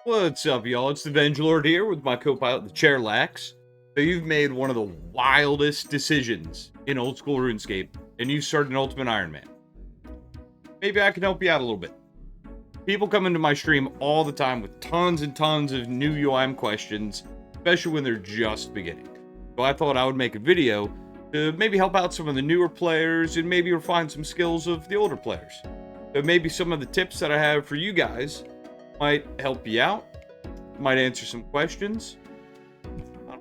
What's up, y'all? It's the Vengelord here with my co-pilot, the Chairlax. So you've made one of the wildest decisions in old school RuneScape, and you started an Ultimate Ironman. Maybe I can help you out a little bit. People come into my stream all the time with tons and tons of new UIM questions, especially when they're just beginning. So I thought I would make a video to maybe help out some of the newer players and maybe refine some skills of the older players. So maybe some of the tips that I have for you guys might help you out, might answer some questions.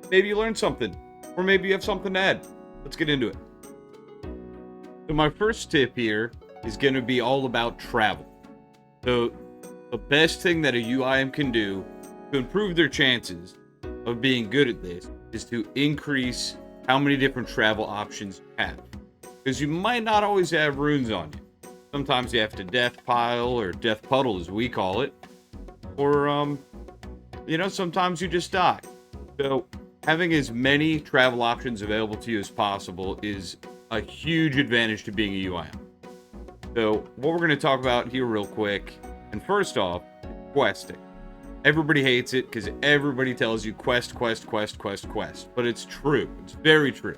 Maybe you learned something, or maybe you have something to add. Let's get into it. So my first tip here is going to be all about travel. So the best thing that a UIM can do to improve their chances of being good at this is to increase how many different travel options you have. Because you might not always have runes on you. Sometimes you have to death pile, or death puddle as we call it. Or, sometimes you just die. So having as many travel options available to you as possible is a huge advantage to being a UIM. So what we're going to talk about here real quick, and first off, questing. Everybody hates it because everybody tells you quest, but it's true. It's very true.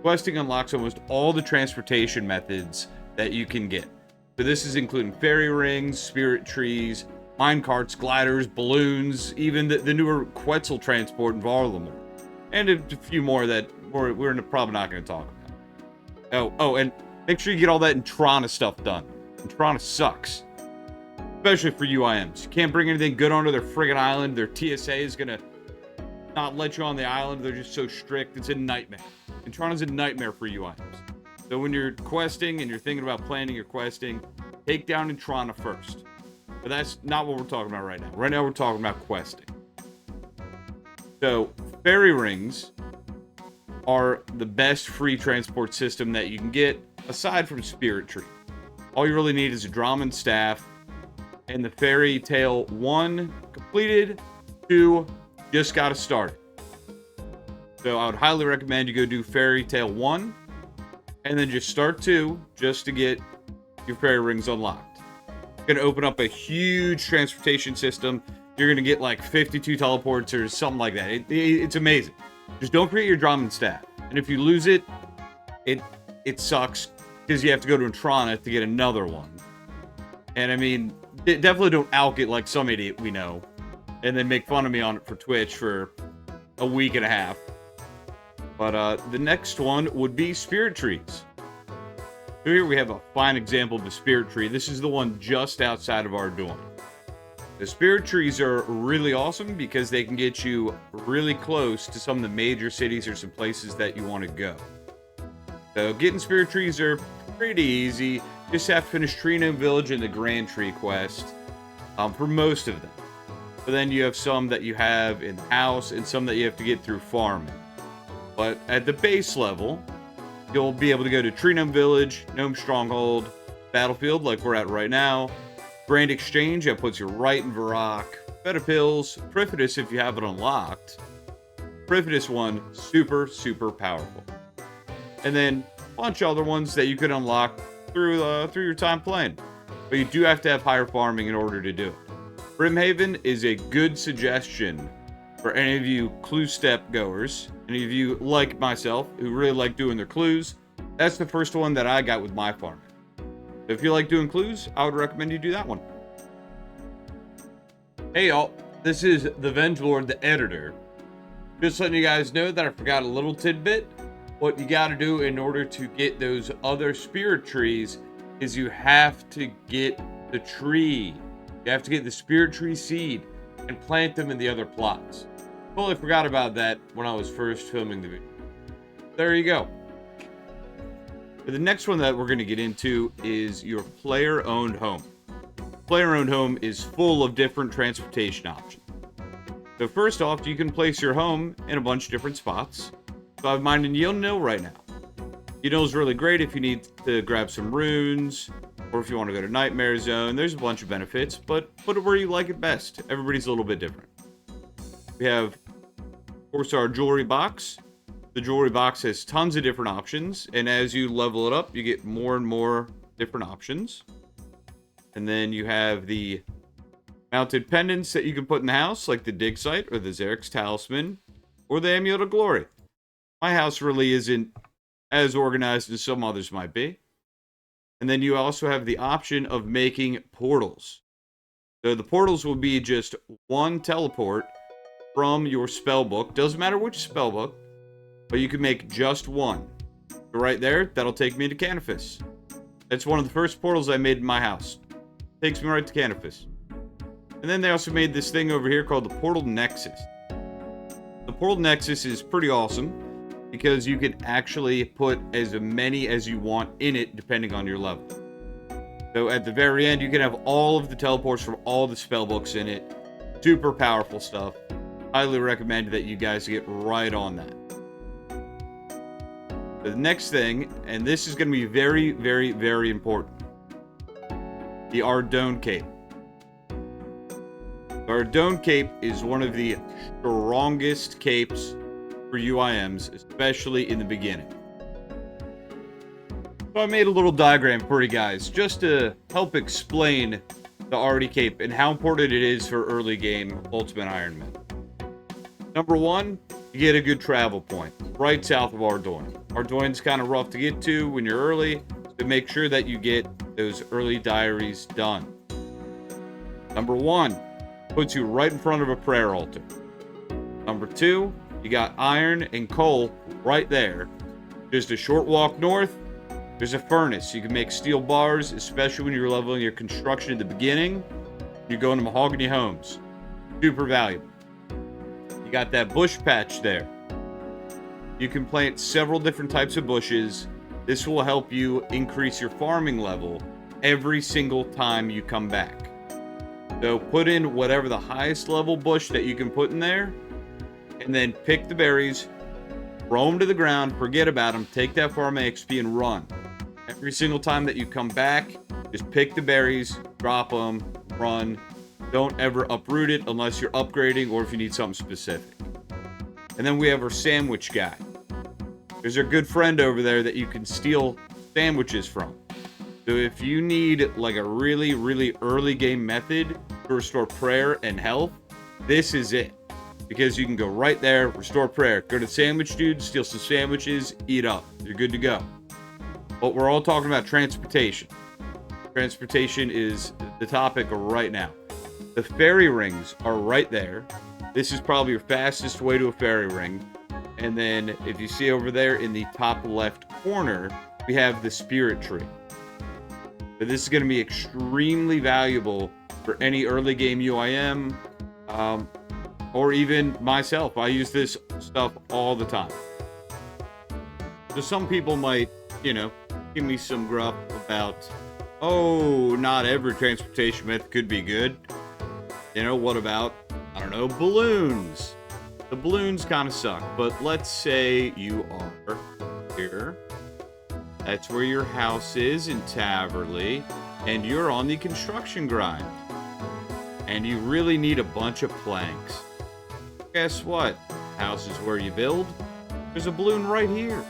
Questing unlocks almost all the transportation methods that you can get. So this is including fairy rings, spirit trees, mine carts, gliders, balloons, even the newer Quetzal transport in Varlamore. And a few more that we're probably not going to talk about. Oh, and make sure you get all that Entrana stuff done. Entrana sucks. Especially for UIMs. You can't bring anything good onto their friggin' island. Their TSA is going to not let you on the island. They're just so strict. It's a nightmare. Entrana's a nightmare for UIMs. So when you're questing and you're thinking about planning your questing, take down Entrana first. But that's not what we're talking about right now. Right now we're talking about questing. So fairy rings are the best free transport system that you can get aside from Spirit Tree. All you really need is a Draman staff and the Fairy Tale 1 completed, 2 just got to start. So I would highly recommend you go do Fairy Tale 1 and then just start 2 just to get your fairy rings unlocked. It's going to open up a huge transportation system. You're going to get like 52 teleports or something like that. It's amazing. Just don't forget your Draman staff. And if you lose it, it sucks because you have to go to Entrana to get another one. And I mean, definitely don't alk it like some idiot we know and then make fun of me on it for Twitch for a week and a half. But the next one would be spirit trees. So here we have a fine example of a spirit tree. This is the one just outside of our dorm. The spirit trees are really awesome because they can get you really close to some of the major cities or some places that you want to go. So getting spirit trees are pretty easy. Just have to finish Tree Gnome Village and the Grand Tree quest for most of them. But then you have some that you have in the house and some that you have to get through farming. But at the base level, you'll be able to go to Tree Gnome Village, Gnome Stronghold, Battlefield like we're at right now, Grand Exchange that puts you right in Varrock, Bed of Pills, Perfidious if you have it unlocked. Perfidious one, super, super powerful. And then a bunch of other ones that you could unlock through your time playing. But you do have to have higher farming in order to do it. Brimhaven is a good suggestion for any of you clue step goers, any of you like myself who really like doing their clues. That's the first one that I got with my farming. If you like doing clues, I would recommend you do that one. Hey y'all, this is the Vengelord, the editor. Just letting you guys know that I forgot a little tidbit. What you got to do in order to get those other spirit trees is you have to get the tree. You have to get the spirit tree seed and plant them in the other plots. Totally forgot about that when I was first filming the video. There you go. The next one that we're going to get into is your player-owned home. Player-owned home is full of different transportation options. So first off, you can place your home in a bunch of different spots. So I have mine in Yilnil right now. Yilnil is really great if you need to grab some runes, or if you want to go to Nightmare Zone. There's a bunch of benefits, but put it where you like it best. Everybody's a little bit different. We have, of course, our jewelry box. The jewelry box has tons of different options, and as you level it up, you get more and more different options. And then you have the Mounted pendants that you can put in the house, like the dig site or the Xerx's talisman or the amulet of glory. My house really isn't as organized as some others might be. And then you also have the option of making portals. So the portals will be just one teleport from your spell book. Doesn't matter which spell book, but you can make just one. So right there, that'll take me to Canifis. That's one of the first portals I made in my house. Takes me right to Canifis. And then they also made this thing over here called the Portal Nexus. The Portal Nexus is pretty awesome because you can actually put as many as you want in it depending on your level. So at the very end, you can have all of the teleports from all the spell books in it. Super powerful stuff. Highly recommend that you guys get right on that. The next thing, and this is going to be very, very, very important. The Ardougne Cape. The Ardougne Cape is one of the strongest capes for UIMs, especially in the beginning. So I made a little diagram for you guys, just to help explain the Artie Cape and how important it is for early game Ultimate Ironman. Number one, you get a good travel point, right south of Ardougne. Ardougne's kind of rough to get to when you're early, so make sure that you get those early diaries done. Number one, puts you right in front of a prayer altar. Number two, you got iron and coal right there. Just a short walk north, there's a furnace. You can make steel bars, especially when you're leveling your construction at the beginning. You're going to mahogany homes. Super valuable. You got that bush patch there. You can plant several different types of bushes. This will help you increase your farming level every single time you come back. So put in whatever the highest level bush that you can put in there, and then pick the berries, throw them to the ground, forget about them, take that farm XP and run. Every single time that you come back, just pick the berries, drop them, run. Don't ever uproot it unless you're upgrading or if you need something specific. And then we have our sandwich guy. There's a good friend over there that you can steal sandwiches from. So if you need like a really, really early game method to restore prayer and health, this is it. Because you can go right there, restore prayer. Go to Sandwich Dude, steal some sandwiches, eat up. You're good to go. But we're all talking about transportation. Transportation is the topic right now. The fairy rings are right there. This is probably your fastest way to a fairy ring. And then if you see over there in the top left corner, we have the spirit tree. But this is going to be extremely valuable for any early game UIM, or even myself. I use this stuff all the time. So some people might, give me some gruff about, oh, not every transportation method could be good. What about, I don't know, balloons? The balloons kind of suck, but let's say you are here. That's where your house is in Taverley, and you're on the construction grind. And you really need a bunch of planks. Guess what? House is where you build. There's a balloon right here.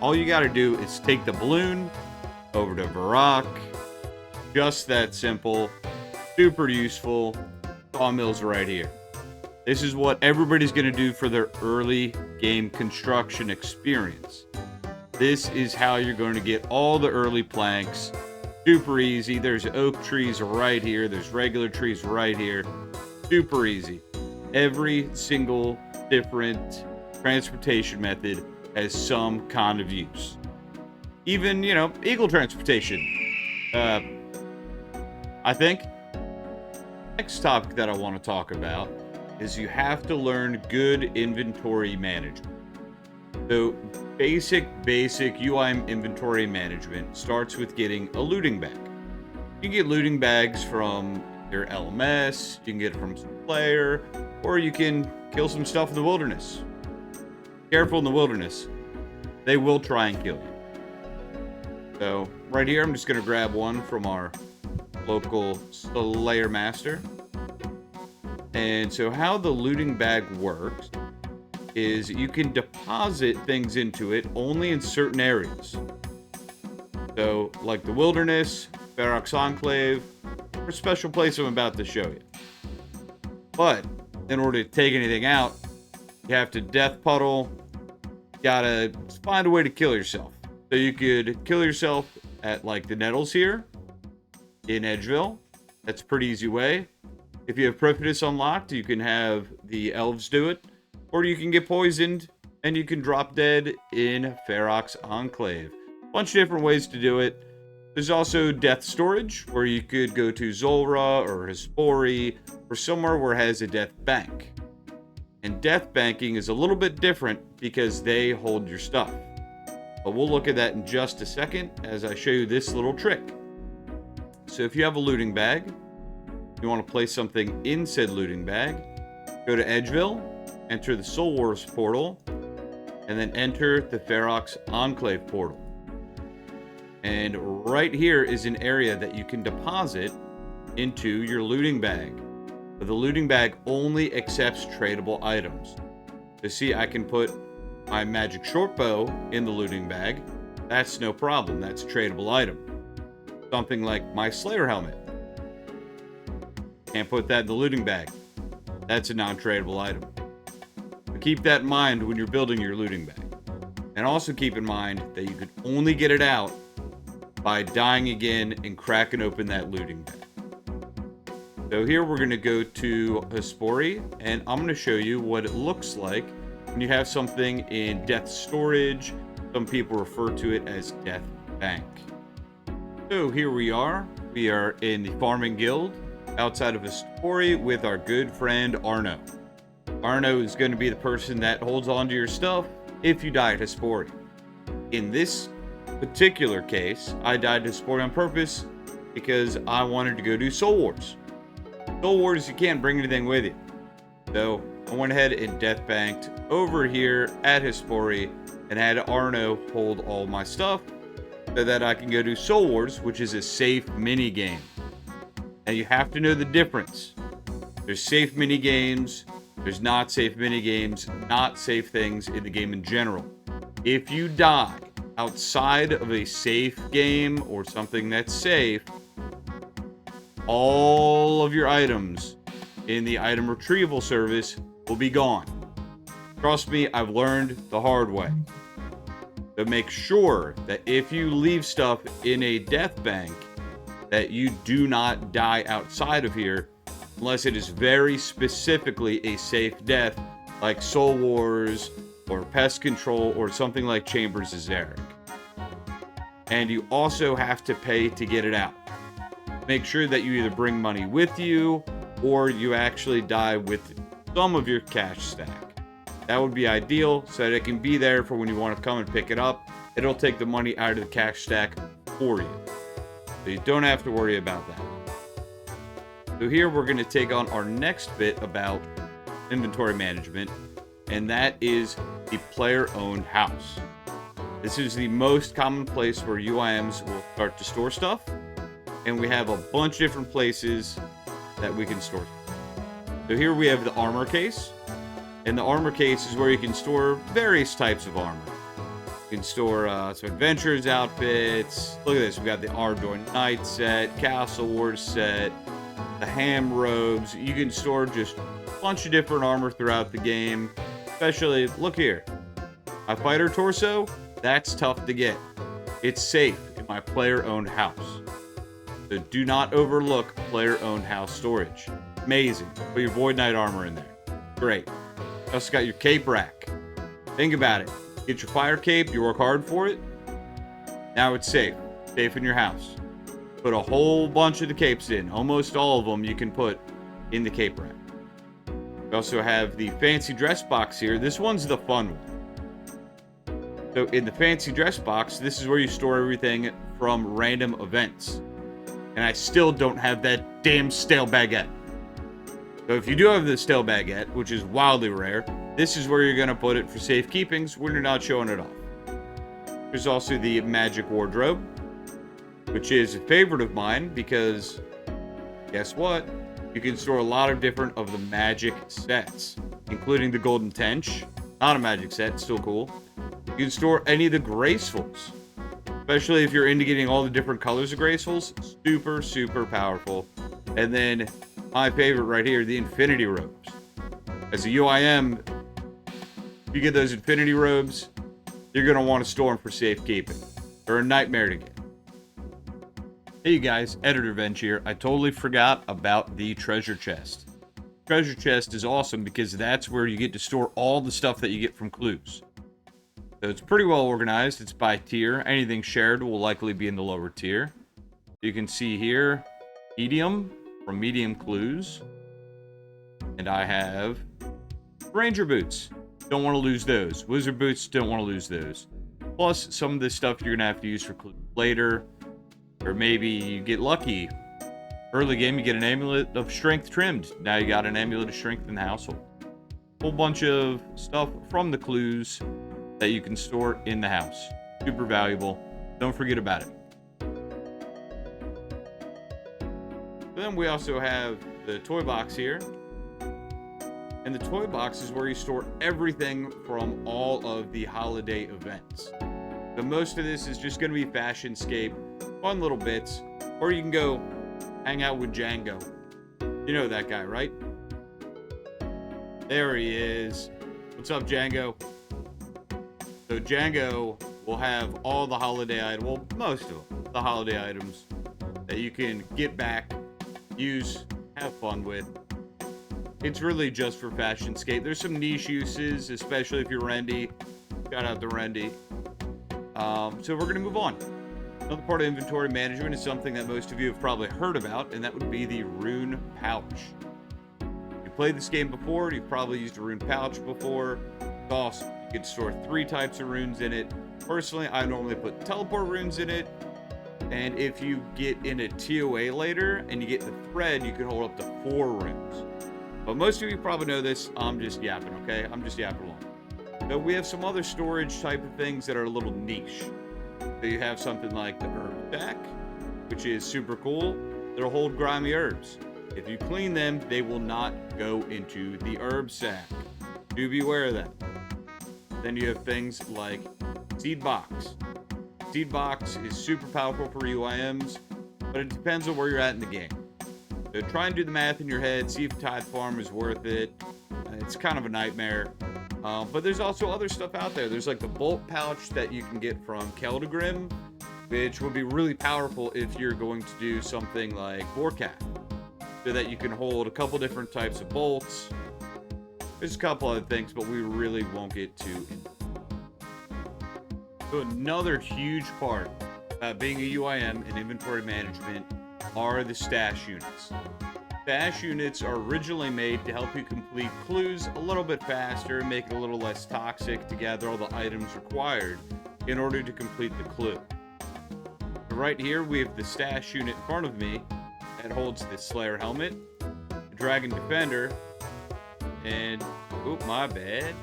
All you gotta do is take the balloon over to Varrock. Just that simple. Super useful. Sawmill's right here. This is what everybody's gonna do for their early game construction experience. This is how you're going to get all the early planks. Super easy. There's oak trees right here. There's regular trees right here. Super easy. Every single different transportation method has some kind of use. Even, eagle transportation. I think. Next topic that I want to talk about is you have to learn good inventory management. So basic UIM inventory management starts with getting a looting bag. You can get looting bags from your LMS, you can get it from some player, or you can kill some stuff in the wilderness. Careful in the wilderness. They will try and kill you. So right here, I'm just going to grab one from our local Slayer Master. And so how the looting bag works is you can deposit things into it only in certain areas. So, like the wilderness, Varrock's Enclave, or a special place I'm about to show you. But in order to take anything out, you have to death puddle. You gotta find a way to kill yourself. So you could kill yourself at like the Nettles here in Edgeville. That's a pretty easy way. If you have Precipice unlocked, you can have the elves do it. Or you can get poisoned and you can drop dead in Ferox Enclave. Bunch of different ways to do it. There's also death storage, where you could go to Zulrah or Hespori or somewhere where it has a death bank. And death banking is a little bit different because they hold your stuff. But we'll look at that in just a second as I show you this little trick. So if you have a looting bag, you want to place something in said looting bag, go to Edgeville, enter the Soul Wars portal, and then enter the Ferox Enclave portal. And right here is an area that you can deposit into your looting bag. But the looting bag only accepts tradable items. So see, I can put my magic short bow in the looting bag. That's no problem. That's a tradable item. Something like my Slayer helmet. Can't put that in the looting bag. That's a non-tradable item. But keep that in mind when you're building your looting bag. And also keep in mind that you can only get it out by dying again and cracking open that looting bag. So here we're going to go to Hespori, and I'm going to show you what it looks like when you have something in death storage. Some people refer to it as death bank. So here we are. We are in the farming guild outside of Hespori with our good friend Arno. Arno is going to be the person that holds on to your stuff if you die at Hespori. In this particular case, I died at Hespori on purpose because I wanted to go do Soul Wars. Soul Wars, you can't bring anything with you. So I went ahead and death banked over here at Hespori and had Arno hold all my stuff so that I can go do Soul Wars, which is a safe mini game. And you have to know the difference. There's safe mini games, there's not safe mini games, not safe things in the game in general. If you die outside of a safe game or something that's safe, all of your items in the item retrieval service will be gone. Trust me, I've learned the hard way. So make sure that if you leave stuff in a death bank, that you do not die outside of here unless it is very specifically a safe death, like Soul Wars or Pest Control or something like Chambers of Zarek. And you also have to pay to get it out. Make sure that you either bring money with you or you actually die with some of your cash stack. That would be ideal so that it can be there for when you want to come and pick it up. It'll take the money out of the cash stack for you. So you don't have to worry about that. So here we're going to take on our next bit about inventory management, and that is the player-owned house. This is the most common place where UIMs will start to store stuff. And we have a bunch of different places that we can store. So here we have the armor case. And the armor case is where you can store various types of armor. You can store some adventurers outfits. Look at this. We got the Ardor Knight set, Castle Wars set, the Ham robes. You can store just a bunch of different armor throughout the game. Especially, look here. My fighter torso, that's tough to get. It's safe in my player-owned house. So do not overlook player-owned house storage. Amazing. Put your Void Knight armor in there. Great. You also got your cape rack. Think about it. Get your fire cape, you work hard for it. Now it's safe. Safe in your house. Put a whole bunch of the capes in. Almost all of them you can put in the cape rack. We also have the fancy dress box here. This one's the fun one. So in the fancy dress box, this is where you store everything from random events. And I still don't have that damn stale baguette. So if you do have the stale baguette, which is wildly rare, this is where you're going to put it for safekeepings when you're not showing it off. There's also the magic wardrobe, which is a favorite of mine because guess what? You can store a lot of different of the magic sets, including the golden tench. Not a magic set, still cool. You can store any of the gracefuls. Especially if you're into getting all the different colors of gracefuls. Super, super powerful. And then my favorite right here, the infinity robes. As a UIM, if you get those infinity robes, you're going to want to store them for safekeeping. They're a nightmare to get. Hey you guys, Editor Venge here. I totally forgot about the treasure chest. Treasure chest is awesome because that's where you get to store all the stuff that you get from clues. So it's pretty well organized. It's by tier. Anything shared will likely be in the lower tier. You can see here, medium from medium clues. And I have ranger boots. Don't want to lose those. Wizard boots, don't want to lose those. Plus, some of this stuff you're going to have to use for clues later. Or maybe you get lucky. Early game, you get an amulet of strength trimmed. Now you got an amulet of strength in the household. Whole bunch of stuff from the clues that you can store in the house. Super valuable. Don't forget about it. Then we also have the toy box here. And the toy box is where you store everything from all of the holiday events. But most of this is just going to be Fashionscape, fun little bits. Or you can go hang out with Django. You know that guy, right? There he is. What's up, Django? So Django will have all the holiday items, well, most of them, the holiday items that you can get back, use, have fun with. It's really just for Fashionscape. There's some niche uses, especially if you're Rendy. Shout out to Rendy. So we're going to move on. Another part of inventory management is something that most of you have probably heard about, and that would be the rune pouch. If you played this game before, you've probably used a rune pouch before. It's awesome. You can store 3 types of runes in it. Personally, I normally put teleport runes in it. And if you get in a TOA later and you get the thread, you can hold up to 4 runes. But most of you probably know this. I'm just yapping, okay? I'm just yapping along. So we have some other storage type of things that are a little niche. So you have something like the herb stack, which is super cool. They'll hold grimy herbs. If you clean them, they will not go into the herb sack. Do beware of that. Then you have things like seed box. Seed box is super powerful for UIMs, but it depends on where you're at in the game. So try and do the math in your head, see if Tide Farm is worth it. It's kind of a nightmare. But there's also other stuff out there. There's like the bolt pouch that you can get from Keldegrim, which would be really powerful if you're going to do something like Vorkat, so that you can hold a couple different types of bolts. There's a couple other things, but we really won't get too into. So another huge part about being a UIM and inventory management are the stash units. Stash units are originally made to help you complete clues a little bit faster, make it a little less toxic to gather all the items required in order to complete the clue. So right here we have the stash unit in front of me that holds the Slayer helmet, the Dragon Defender, and, oop, my bad,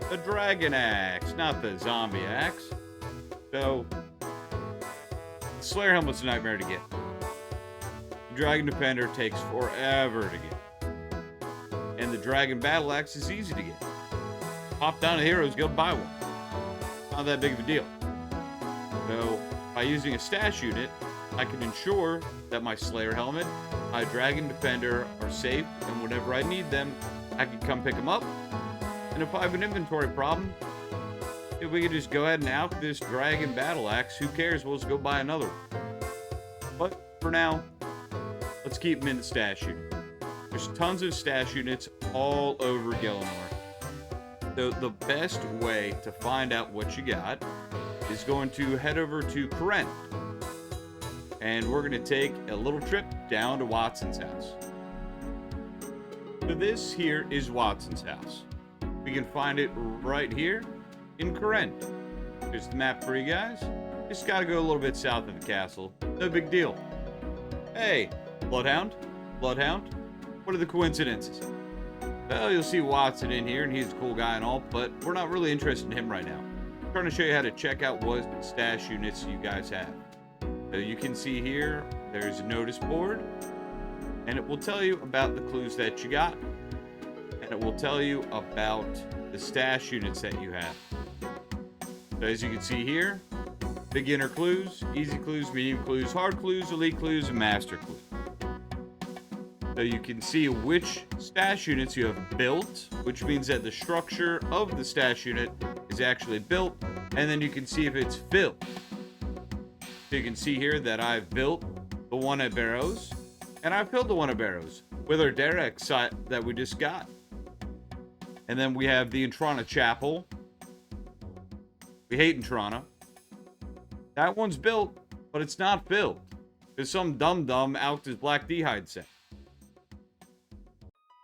the Dragon Axe, not the Zombie Axe. So, the Slayer helmet's a nightmare to get. The Dragon Defender takes forever to get. And the Dragon Battle Axe is easy to get. Pop down to Heroes Guild, buy one. Not that big of a deal. So, by using a stash unit, I can ensure that my Slayer helmet, my Dragon Defender are safe, and whenever I need them, I can come pick them up. And if I have an inventory problem, if we could just go ahead and out this Dragon Battle Axe, who cares? We'll just go buy another one. But for now, let's keep them in the stash unit. There's tons of stash units all over Gielinor. So the best way to find out what you got is going to head over to Koren. And we're going to take a little trip down to Watson's house. So this here is Watson's house. We can find it right here in Koren. Here's the map for you guys. Just got to go a little bit south of the castle. No big deal. Hey, Bloodhound? Bloodhound? What are the coincidences? Well, you'll see Watson in here, and he's a cool guy and all, but we're not really interested in him right now. I'm trying to show you how to check out what stash units you guys have. So you can see here, there's a notice board, and it will tell you about the clues that you got, and it will tell you about the stash units that you have. So as you can see here, beginner clues, easy clues, medium clues, hard clues, elite clues, and master clues. So you can see which stash units you have built, which means that the structure of the stash unit is actually built, and then you can see if it's filled. So you can see here that I've built the one at Barrows, and I've filled the one at Barrows with our Derek site that we just got. And then we have the Intrana Chapel. We hate Intrana. That one's built, but it's not filled. There's some dum-dum out this Black D'Hide set.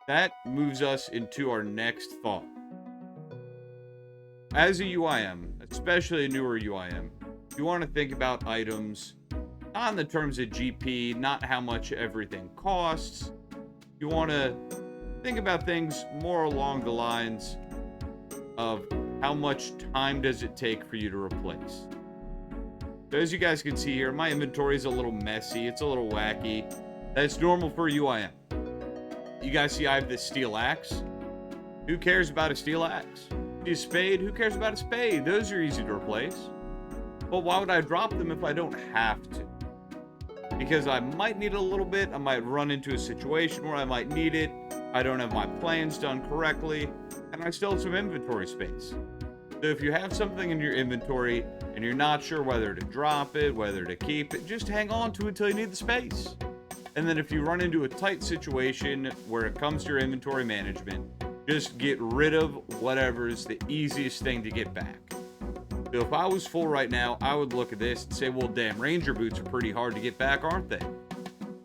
That moves us into our next thought. As a UIM, especially a newer UIM, you want to think about items not in the terms of GP, not how much everything costs. You want to think about things more along the lines of how much time does it take for you to replace. So as you guys can see here, my inventory is a little messy. It's a little wacky. That's normal for UIM. You guys see I have this steel axe. Who cares about a steel axe? A spade? Who cares about a spade? Those are easy to replace. But why would I drop them if I don't have to? Because I might need it a little bit. I might run into a situation where I might need it. I don't have my plans done correctly. And I still have some inventory space. So if you have something in your inventory and you're not sure whether to drop it, whether to keep it, just hang on to it until you need the space. And then if you run into a tight situation where it comes to your inventory management, just get rid of whatever is the easiest thing to get back. So if I was full right now, I would look at this and say, well, damn, Ranger boots are pretty hard to get back, aren't they?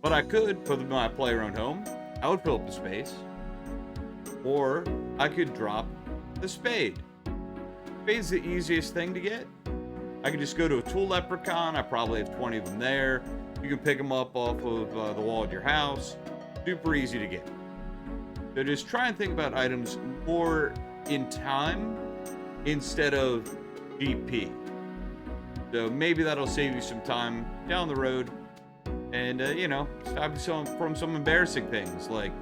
But I could put them in my player-owned home. I would fill up the space. Or I could drop the spade. Spade's the easiest thing to get. I could just go to a tool leprechaun. I probably have 20 of them there. You can pick them up off of the wall at your house. Super easy to get. So just try and think about items more in time instead of GP. So maybe that'll save you some time down the road and, stop you from some embarrassing things like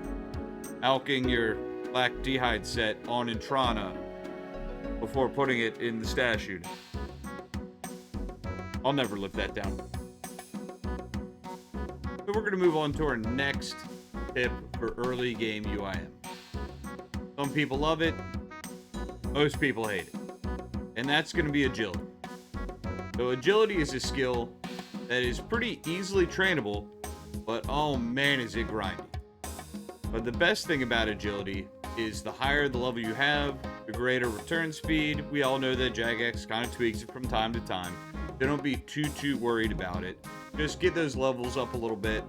alking your Black D'Hide set on Intrana before putting it in the stash unit. I'll never live that down. So we're going to move on to our next tip for early game UIM. Some people love it. Most people hate it. And that's going to be agility. So agility is a skill that is pretty easily trainable, but oh man, is it grindy. But the best thing about agility is the higher the level you have, the greater return speed. We all know that Jagex kind of tweaks it from time to time. So don't be too worried about it. Just get those levels up a little bit.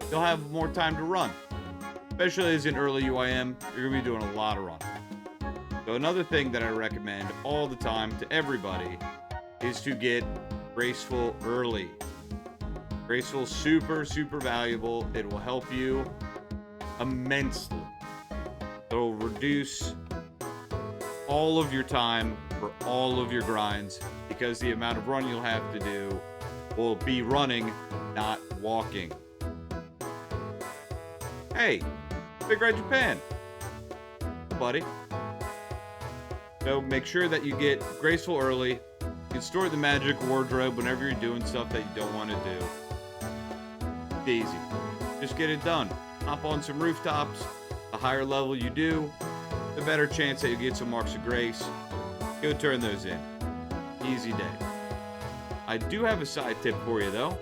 You'll have more time to run. Especially as an early UIM, you're going to be doing a lot of running. So another thing that I recommend all the time to everybody is to get graceful early. Graceful, super valuable. It will help you immensely. It'll reduce all of your time for all of your grinds because the amount of run you'll have to do will be running, not walking. Hey, Big Red Japan, buddy. So make sure that you get graceful early. You can store the magic wardrobe whenever you're doing stuff that you don't want to do. It's easy. Just get it done. Hop on some rooftops. The higher level you do, the better chance that you get some marks of grace. Go turn those in. Easy day. I do have a side tip for you though.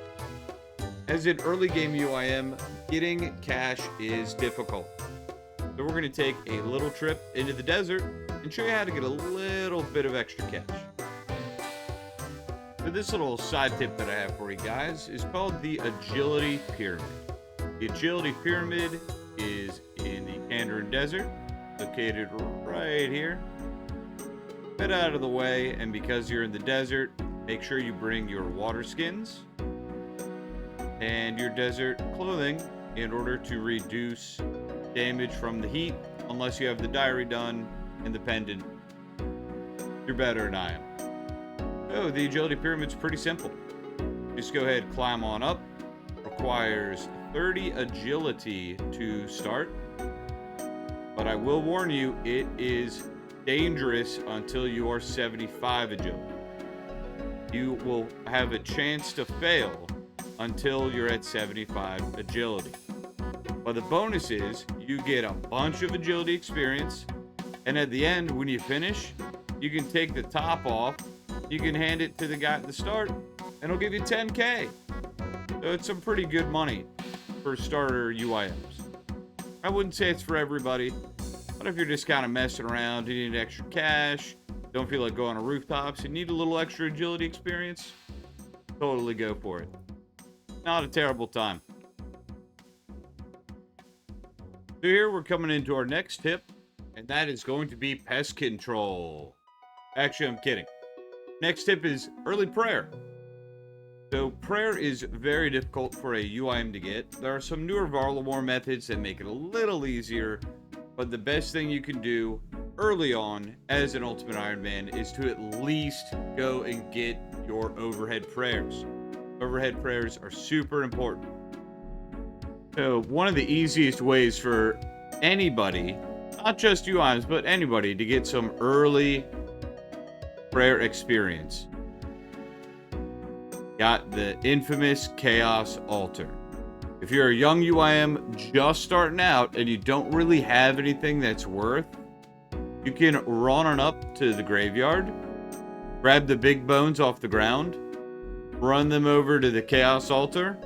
As an early game UIM, getting cash is difficult. So we're going to take a little trip into the desert and show you how to get a little bit of extra cash. So this little side tip that I have for you guys is called the Agility Pyramid. The Agility Pyramid is in the Kandarin Desert, located right here. Bit out of the way, and because you're in the desert, make sure you bring your water skins and your desert clothing in order to reduce damage from the heat, unless you have the diary done and the pendant. You're better than I am. So the agility pyramid's pretty simple. Just go ahead, climb on up. Requires 30 agility to start. But I will warn you, it is dangerous until you are 75 agility. You will have a chance to fail until you're at 75 agility. But the bonus is you get a bunch of agility experience, and at the end, when you finish, you can take the top off, you can hand it to the guy at the start, and he'll give you 10K. So it's some pretty good money for starter UIMs. I wouldn't say it's for everybody, but if you're just kind of messing around, you need extra cash, don't feel like going on rooftops, you need a little extra agility experience, totally go for it. Not a terrible time. So here we're coming into our next tip, and that is going to be pest control. Actually, I'm kidding. Next tip is early prayer. So prayer is very difficult for a UIM to get. There are some newer Varlamore methods that make it a little easier, but the best thing you can do early on as an Ultimate Ironman is to at least go and get your overhead prayers. Overhead prayers are super important. So one of the easiest ways for anybody, not just UIMs, but anybody, to get some early prayer experience, got the infamous Chaos Altar. If you're a young UIM just starting out and you don't really have anything that's worth, you can run on up to the graveyard, grab the big bones off the ground, run them over to the Chaos Altar,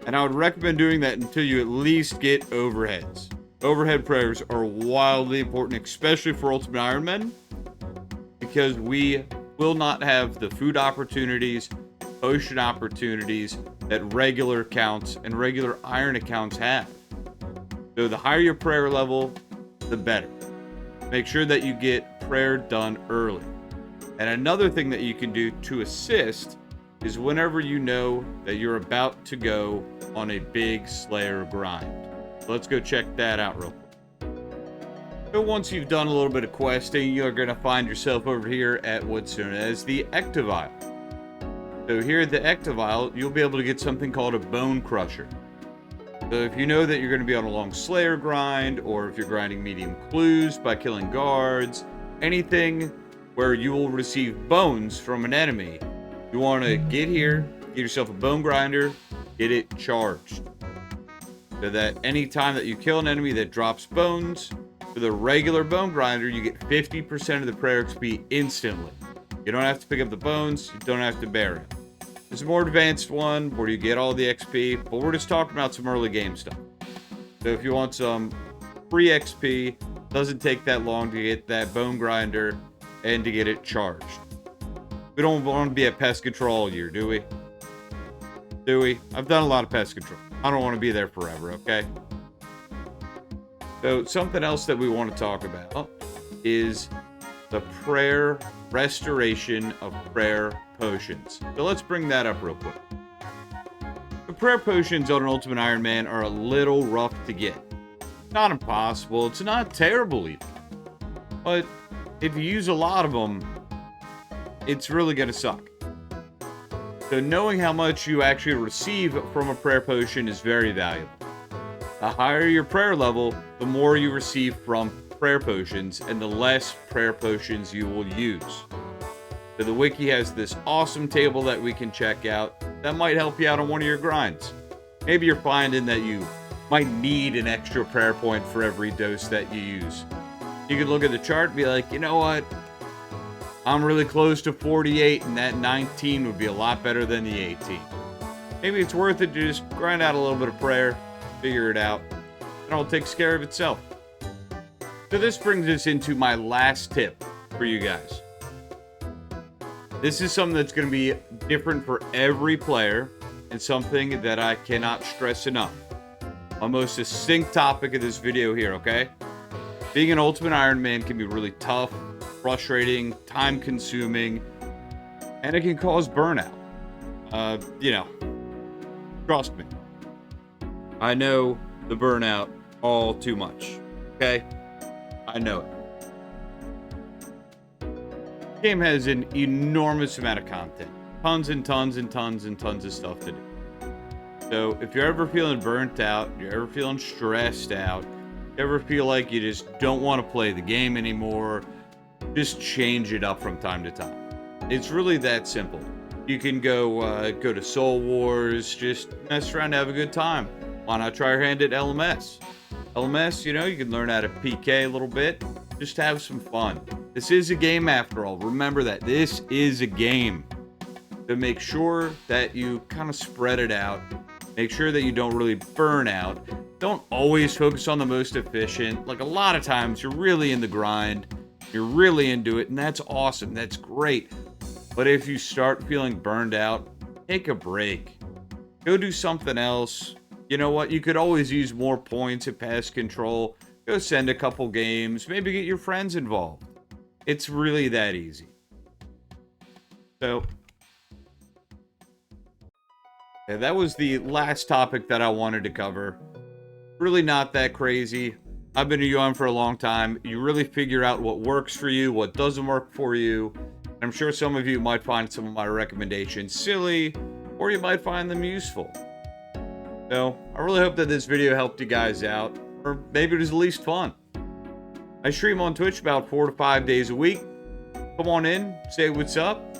and I would recommend doing that until you at least get overheads. Overhead prayers are wildly important, especially for Ultimate Ironmen, because we will not have the food opportunities, potion opportunities that regular accounts and regular iron accounts have. So the higher your prayer level, the better. Make sure that you get prayer done early. And another thing that you can do to assist is whenever you know that you're about to go on a big Slayer grind. So let's go check that out real quick. So once you've done a little bit of questing, you're going to find yourself over here at what's known as the Ectivile. So here at the Ectivile, you'll be able to get something called a Bone Crusher. So if you know that you're going to be on a long Slayer grind, or if you're grinding medium clues by killing guards, anything where you will receive bones from an enemy, you want to get here, get yourself a bone grinder, get it charged. So that any time that you kill an enemy that drops bones, with a regular bone grinder, you get 50% of the prayer XP instantly. You don't have to pick up the bones, you don't have to bury them. There's a more advanced one where you get all the XP, but we're just talking about some early game stuff. So if you want some free XP, doesn't take that long to get that bone grinder and to get it charged. We don't want to be at pest control all year, do we? Do we? I've done a lot of pest control. I don't want to be there forever, okay? So something else that we want to talk about is the prayer restoration of prayer potions. So let's bring that up real quick. The prayer potions on an Ultimate Ironman are a little rough to get. Not impossible, it's not terrible either. But if you use a lot of them, it's really going to suck. So knowing how much you actually receive from a prayer potion is very valuable. The higher your prayer level, the more you receive from prayer potions, and the less prayer potions you will use. So the wiki has this awesome table that we can check out that might help you out on one of your grinds. Maybe you're finding that you might need an extra prayer point for every dose that you use. You could look at the chart and be like, you know what? I'm really close to 48, and that 19 would be a lot better than the 18. Maybe it's worth it to just grind out a little bit of prayer, figure it out, and it all takes care of itself. So this brings us into my last tip for you guys. This is something that's going to be different for every player, and something that I cannot stress enough. My most succinct topic of this video here, okay? Being an Ultimate Ironman can be really tough, frustrating, time-consuming, and it can cause burnout. Trust me. I know the burnout all too much, okay? I know it. The game has an enormous amount of content. Tons and tons and tons and tons of stuff to do. So if you're ever feeling burnt out, you're ever feeling stressed out, you ever feel like you just don't want to play the game anymore, just change it up from time to time. It's really that simple. You can go to Soul Wars, just mess around, have a good time. Why not try your hand at LMS? LMS, you know, you can learn how to PK a little bit. Just have some fun. This is a game after all. Remember that this is a game. So make sure that you kind of spread it out. Make sure that you don't really burn out. Don't always focus on the most efficient. Like a lot of times you're really in the grind. You're really into it, and that's awesome. That's great. But if you start feeling burned out, take a break. Go do something else. You know what? You could always use more points at pest control. Go send a couple games. Maybe get your friends involved. It's really that easy. So, yeah, that was the last topic that I wanted to cover. Really not that crazy. I've been a UM for a long time. You really figure out what works for you, what doesn't work for you. I'm sure some of you might find some of my recommendations silly, or you might find them useful. So, I really hope that this video helped you guys out, or maybe it was at least fun. I stream on Twitch about 4 to 5 days a week. Come on in, say what's up.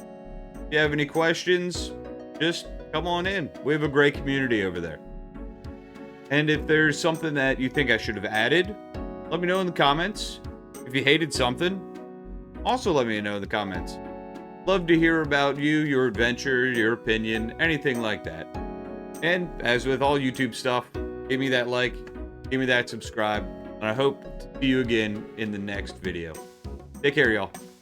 If you have any questions, just come on in. We have a great community over there. And if there's something that you think I should have added, let me know in the comments. If you hated something, also let me know in the comments. Love to hear about you, your adventure, your opinion, anything like that. And as with all YouTube stuff, give me that like, give me that subscribe, and I hope to see you again in the next video. Take care, y'all.